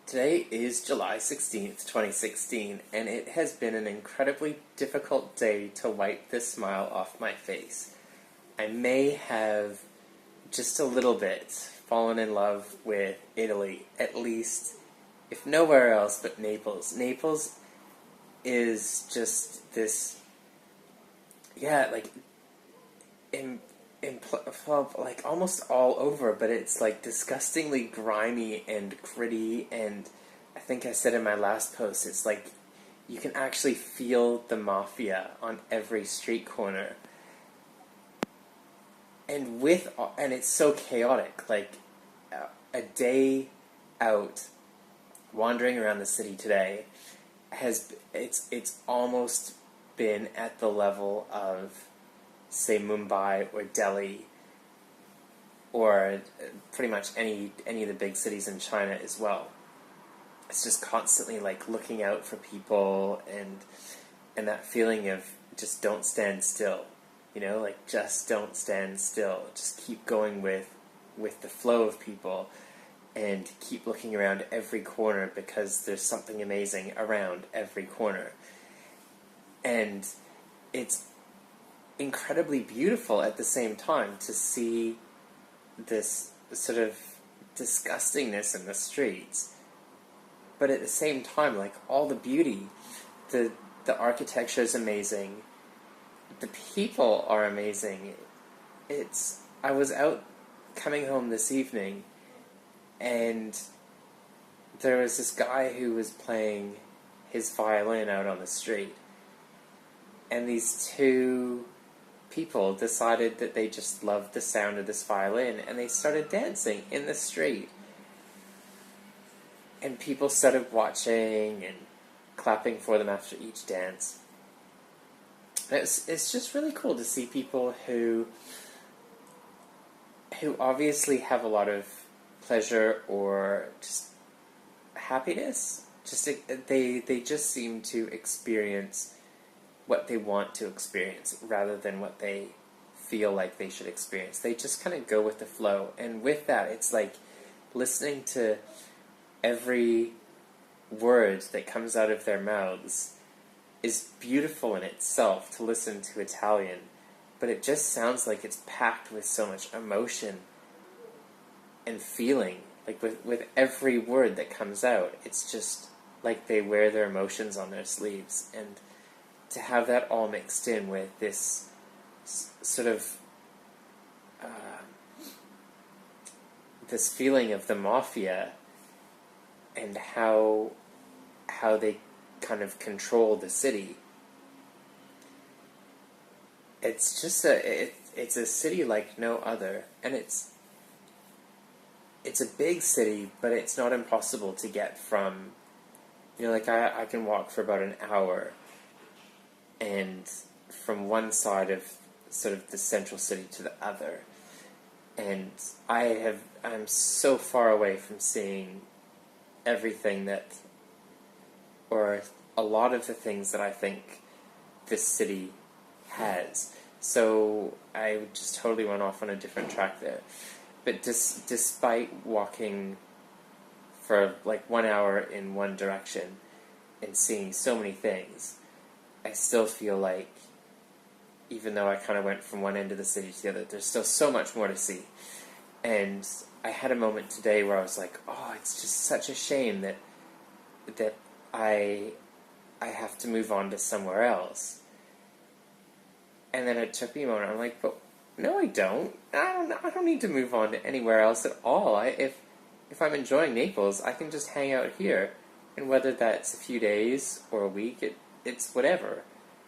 Today is July 16th, 2016, and it has been an incredibly difficult day to wipe this smile off my face. I may have just a little bit fallen in love with Italy, at least, if nowhere else but Naples. Naples is just this, yeah, in, like almost all over, but it's like disgustingly grimy and gritty, and I think I said in my last post, it's like you can actually feel the mafia on every street corner. And it's so chaotic. Like a day out wandering around the city today it's almost been at the level of, say, Mumbai or Delhi, or pretty much any of the big cities in China as well. It's just constantly like looking out for people, and that feeling of just don't stand still, like just don't stand still. Just keep going with the flow of people, and keep looking around every corner because there's something amazing around every corner. And it's incredibly beautiful at the same time to see this sort of disgustingness in the streets, but at the same time, like all the beauty, the architecture is amazing, the people are amazing. I was out coming home this evening, and there was this guy who was playing his violin out on the street, and these two people decided that they just loved the sound of this violin, and they started dancing in the street. And people started watching and clapping for them after each dance. It's just really cool to see people who obviously have a lot of pleasure or just happiness. They just seem to experience what they want to experience rather than what they feel like they should experience. They just kind of go with the flow, and with that, it's like listening to every word that comes out of their mouths is beautiful in itself to listen to Italian, but it just sounds like it's packed with so much emotion and feeling. Like with every word that comes out, it's just like they wear their emotions on their sleeves, and to have that all mixed in with this sort of this feeling of the mafia and how they kind of control the city. It's just it's a city like no other, and it's a big city, but it's not impossible to get from, like I can walk for about an hour, and from one side of sort of the central city to the other, and I'm so far away from seeing everything that, or a lot of the things that I think this city has. So I just totally went off on a different track there. But despite walking for like 1 hour in one direction and seeing so many things, I still feel like, even though I kind of went from one end of the city to the other, there's still so much more to see. And I had a moment today where I was like, oh, it's just such a shame that I have to move on to somewhere else. And then it took me a moment. I'm like, but no, I don't. I don't need to move on to anywhere else at all. If I'm enjoying Naples, I can just hang out here, and whether that's a few days or a week, it's whatever.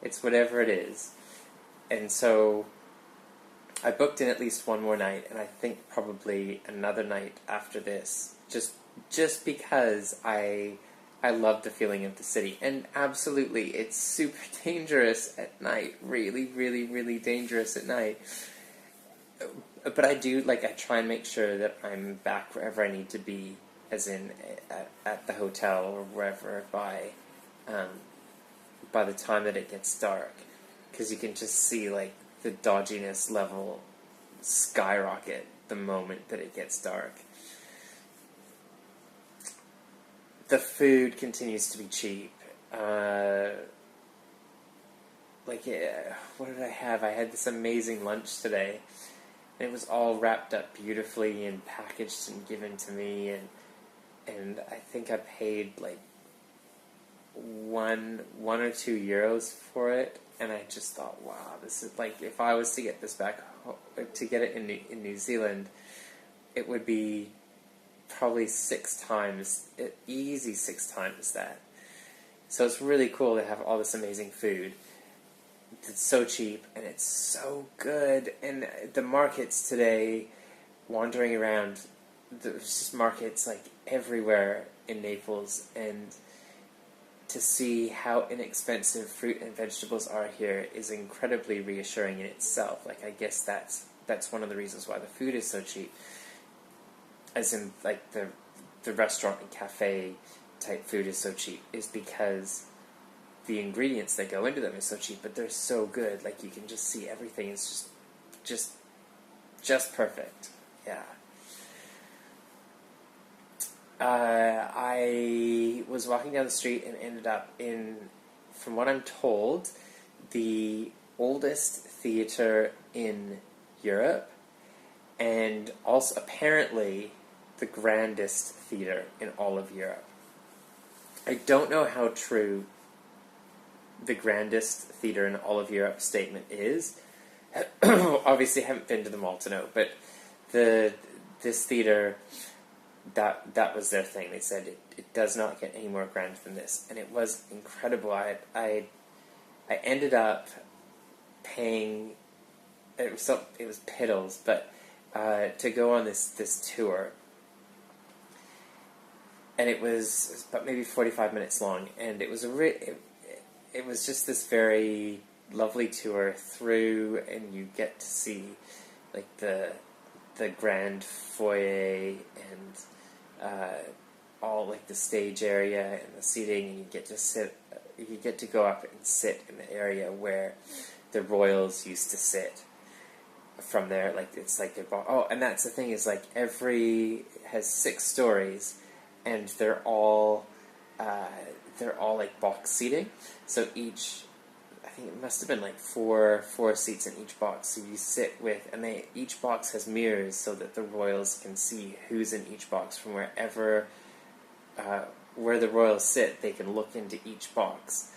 It's whatever it is. And so I booked in at least one more night, and I think probably another night after this, just because I love the feeling of the city. And absolutely, it's super dangerous at night. Really, really, really dangerous at night. But I try and make sure that I'm back wherever I need to be, as in at the hotel or wherever, by the time that it gets dark. Because you can just see, like, the dodginess level skyrocket the moment that it gets dark. the food continues to be cheap. What did I have? I had this amazing lunch today. And it was all wrapped up beautifully and packaged and given to me, and I think I paid like one or €2 for it, and I just thought, wow, this is like, if I was to get this back to get it in New Zealand, it would be probably 6 times, easy 6 times that. So it's really cool to have all this amazing food. It's so cheap and it's so good. And the markets today, wandering around, there's just markets like everywhere in Naples, and to see how inexpensive fruit and vegetables are here is incredibly reassuring in itself. Like, I guess that's one of the reasons why the food is so cheap. As in, like, the restaurant and cafe type food is so cheap, is because the ingredients that go into them are so cheap, but they're so good. Like, you can just see everything is just perfect. Yeah. I was walking down the street and ended up in, from what I'm told, the oldest theater in Europe, and also apparently the grandest theater in all of Europe. I don't know how true the grandest theater in all of Europe statement is. Obviously, haven't been to them all to know, but this theater, that was their thing. They said it does not get any more grand than this, and it was incredible. I ended up paying, it was piddles, but to go on this tour, and it was about maybe 45 minutes long, and it was it was just this very lovely tour through, and you get to see like the grand foyer and all like the stage area and the seating, and you get to go up and sit in the area where the royals used to sit. From there, like, it's like and that's the thing, is like has 6 stories, and they're all like box seating. So I think it must have been like four seats in each box. So you sit with, and each box has mirrors so that the royals can see who's in each box from wherever where the royals sit. They can look into each box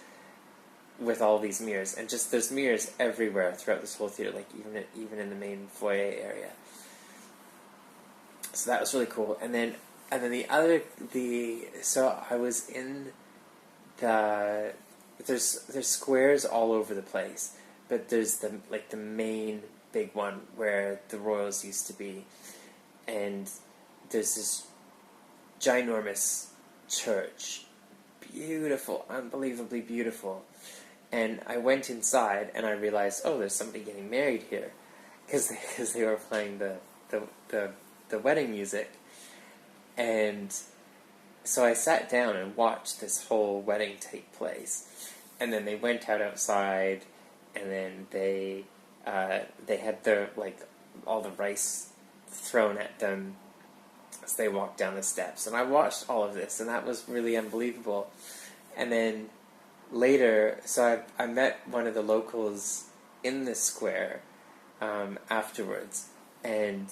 with all these mirrors, and just there's mirrors everywhere throughout this whole theater, like even in the main foyer area. So that was really cool. And then so I was in there's squares all over the place, but there's the main big one where the royals used to be, and there's this ginormous church, beautiful, unbelievably beautiful. And I went inside and I realized, oh, there's somebody getting married here, because they were playing the wedding music. And so I sat down and watched this whole wedding take place. And then they went outside, and then they had all the rice thrown at them as they walked down the steps. And I watched all of this, and that was really unbelievable. And then later, so I met one of the locals in this square afterwards, and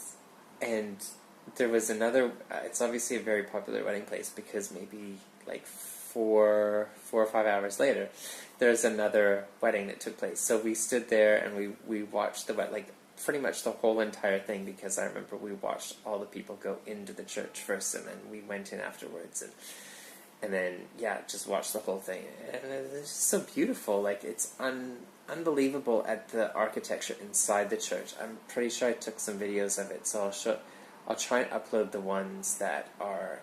there was another. It's obviously a very popular wedding place, because maybe like 4 or 5 hours later, there's another wedding that took place. So we stood there and we watched pretty much the whole entire thing, because I remember we watched all the people go into the church first, and then we went in afterwards, and then, yeah, just watch the whole thing. And it's just so beautiful. Like, it's unbelievable at the architecture inside the church. I'm pretty sure I took some videos of it, so I'll try and upload the ones that are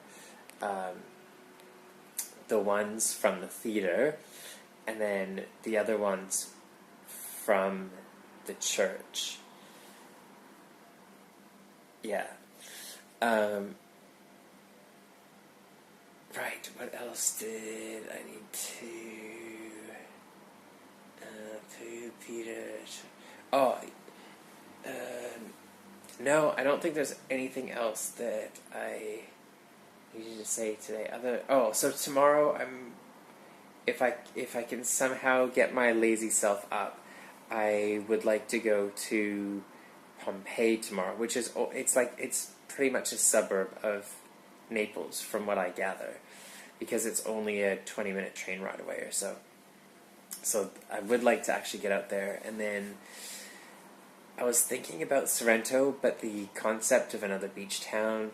the ones from the theater, and then the other ones from the church. Yeah. Right, what else did I need to... Peter... Oh, no, I don't think there's anything else that I needed to say today. So tomorrow if I can somehow get my lazy self up, I would like to go to Pompeii tomorrow, which is it's pretty much a suburb of Naples from what I gather, because it's only a 20-minute train ride away or so. So I would like to actually get out there, and then I was thinking about Sorrento, but the concept of another beach town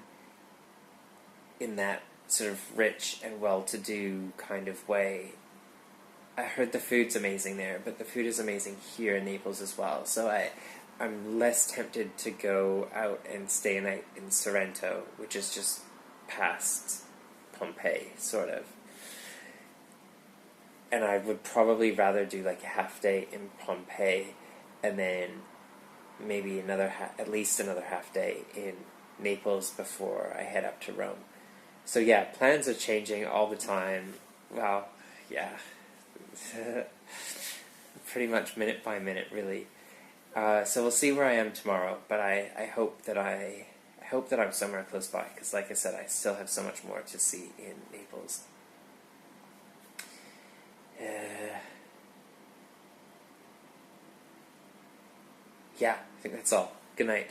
in that sort of rich and well-to-do kind of way. I heard the food's amazing there, but the food is amazing here in Naples as well. So I'm less tempted to go out and stay a night in Sorrento, which is just past Pompeii, sort of. And I would probably rather do like a half day in Pompeii, and then maybe at least another half day in Naples before I head up to Rome. So yeah, plans are changing all the time. Well, yeah, pretty much minute by minute, really. So we'll see where I am tomorrow. But I hope that I hope that I'm somewhere close by, because, like I said, I still have so much more to see in Naples. Yeah, I think that's all. Good night.